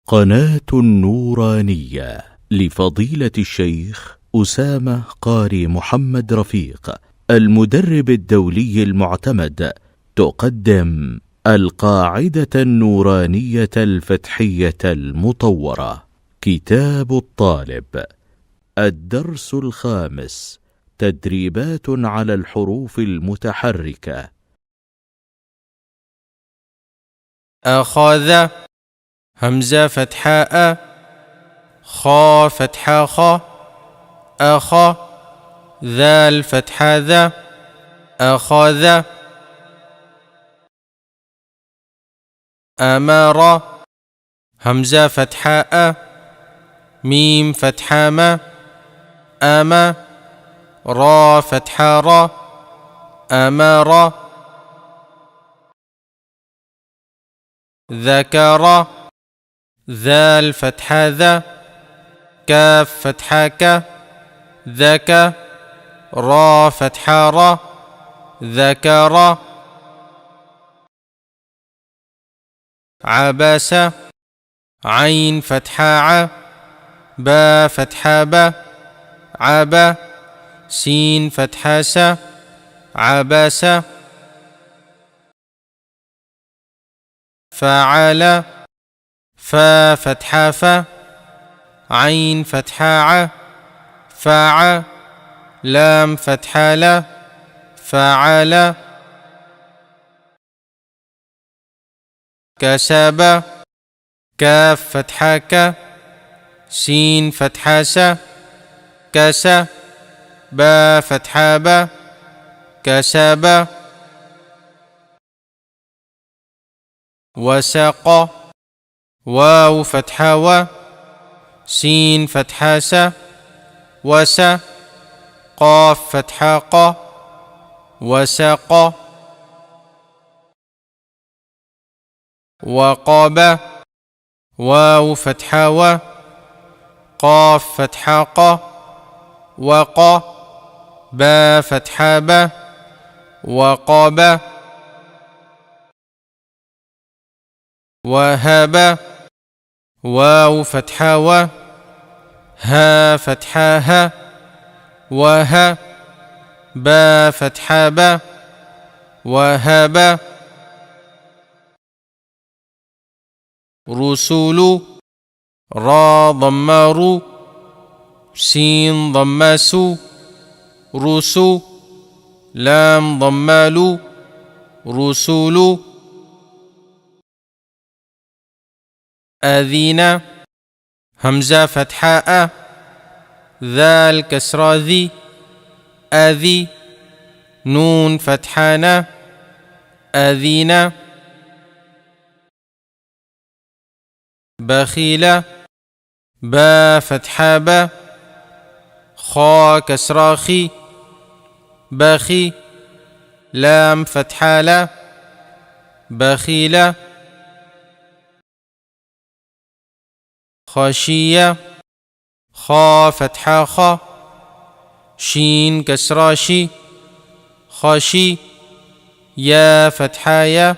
قناة النورانية لفضيلة الشيخ أسامة قاري محمد رفيق، المدرب الدولي المعتمد، تقدم القاعدة النورانية الفتحية المطورة. كتاب الطالب، الدرس الخامس، تدريبات على الحروف المتحركة. أخذ، همزة فتحاء، خا فتحا خا، أخا، ذال فتحا ذا، أخذ. أمر، همزة فتحاء، ميم فتحا ما، أما، را فتحا را، أمر. ذكر، ذال فتحا ذا، كاف فتحا كا، ذكا، را فتحا را، ذكر. عبس، عين فتحا ع، با فتحا با، عبا، سين فتحا سا، عبس. فعل، فا فتحا فا، عين فتحا ع، فاع، لام فتحا لا، فعل. كسب، كاف فتحا كا، سين فتحا سا، كسا، با فتحا با، كسب. وسق، واو فتحا و، سين فتحا سا، وسا، قاف فتحا قا، وسق. وقب، واو فتحا و، قاف فتحا قا، وقا، با فتحا با، وقب. وهب، واو فتحا و، ها فتحا ها، وها، با فتحا با، وهب. رسول، را ضمار، سين ضماسو، رسو، لام ضمالو، رسول. أذين، همزة فتحاء، ذال كسرى ذي، أذي، نون فتحانا، أذين. بخيل، با فتحا با، خا كسرى خي، بخي، لام فتحا لا، بخيل. خشية، خا فتحا خا، شين كسرى شي، خشي، يا فتحا يا،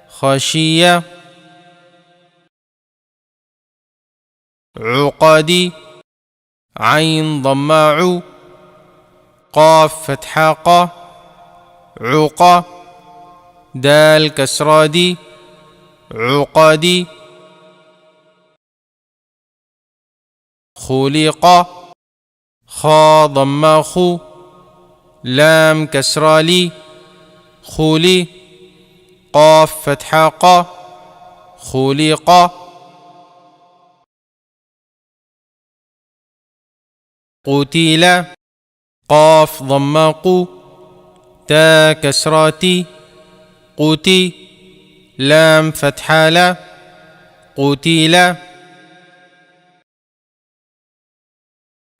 خشية. عقدي، عين ضماع، قاف فتحا قا، عقا، دال كسرى دي، عقدي. خلق، خا ضما خو، لام كسرى لي، خولي، قاف فتحا قا، خلق. قتيل، قاف ضما قو، تا كسراتي، قوتي، لام فتحا لا، قتيل.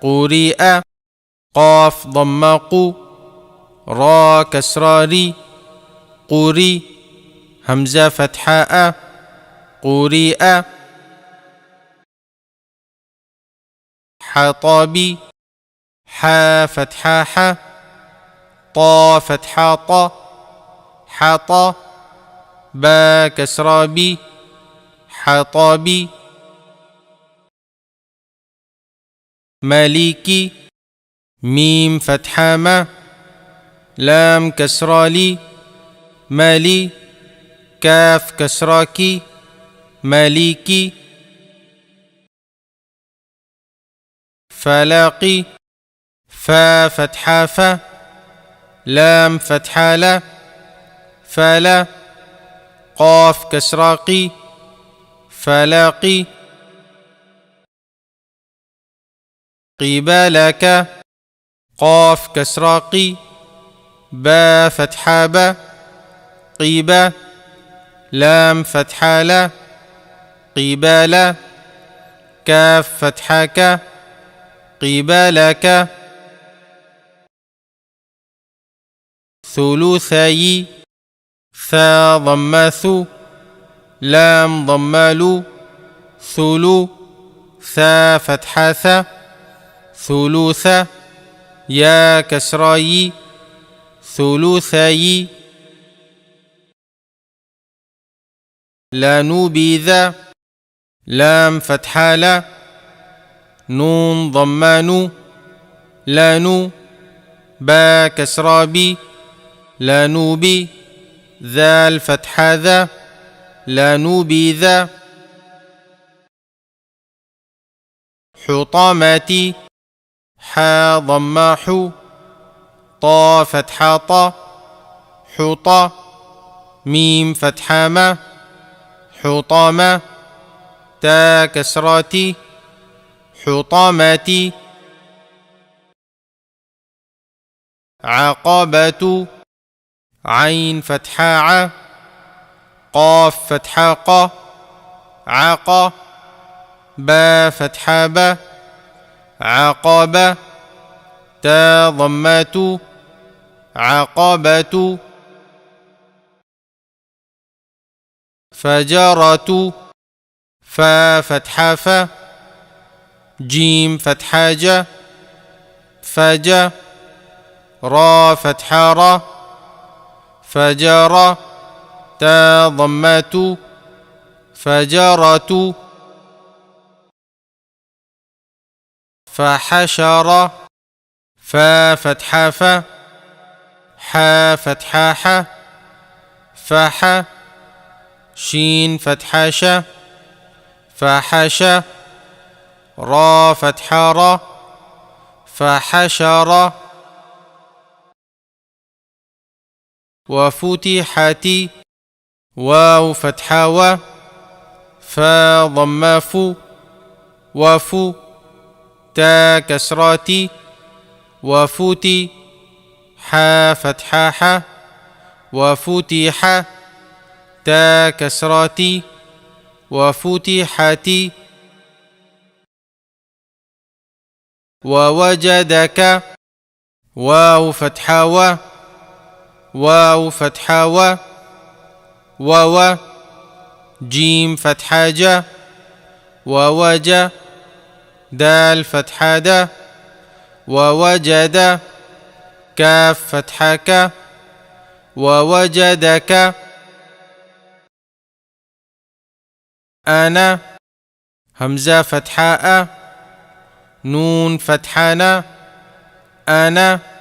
قرئ، قاف ضما قو، را كسراري، قري، همزة فتحاء، قرئ. حطبي، حا فتحا حا، طا فتحا طا، حطا، با كسرى بي، حطبي. مالكي ميم فتحة ما لام كسرة لي مالي كاف كسراكي مالكي فلاقي فا فتحة فا لام فتحة لا فلا قاف كسراقي فلاقي قبالك قاف كسراقي با فتحة با قيبا لام فتحة لا قبالا كاف فتحة كا قبالك ثلثي ثا ضماثو لام ضمالو ثلو ثا فتحة ثا ثلوثا يا كسراي ثلثي لا نبذ لام فتحة لا نون ضمانو لانو با كسرابي لا نوبي ذا الفتحة ذا لا نوبي ذا حطامتي حا ضماحو طا فتحة طا حطا ميم فتحة ما حطامة تا كسراتي حطامتي عقبة عين فتحة ع قاف فتحة قا عقا با فتحة با عقبة تا ضمات عقبة فجرة فا فتحة فا جيم فتحة جا فجا را فتحة را فجر تا ضمات فجرة فحشر فا فتحة فا حا فتحة حا فحا شين فتحة شا فحشا را فتحة را فحشر وفتحت واو فتحة و فا ضم فو وفو تا كسراتي وفتي حا فتحة حا وفتح تا كسراتي وفتحتي ووجدك واو فتحة و واو فتحة و وو جيم فتحة جا ووجا دال فتحة دا ووجد كاف فتحة كا ووجدك أنا همزة فتحة أ نون فتحة نا أنا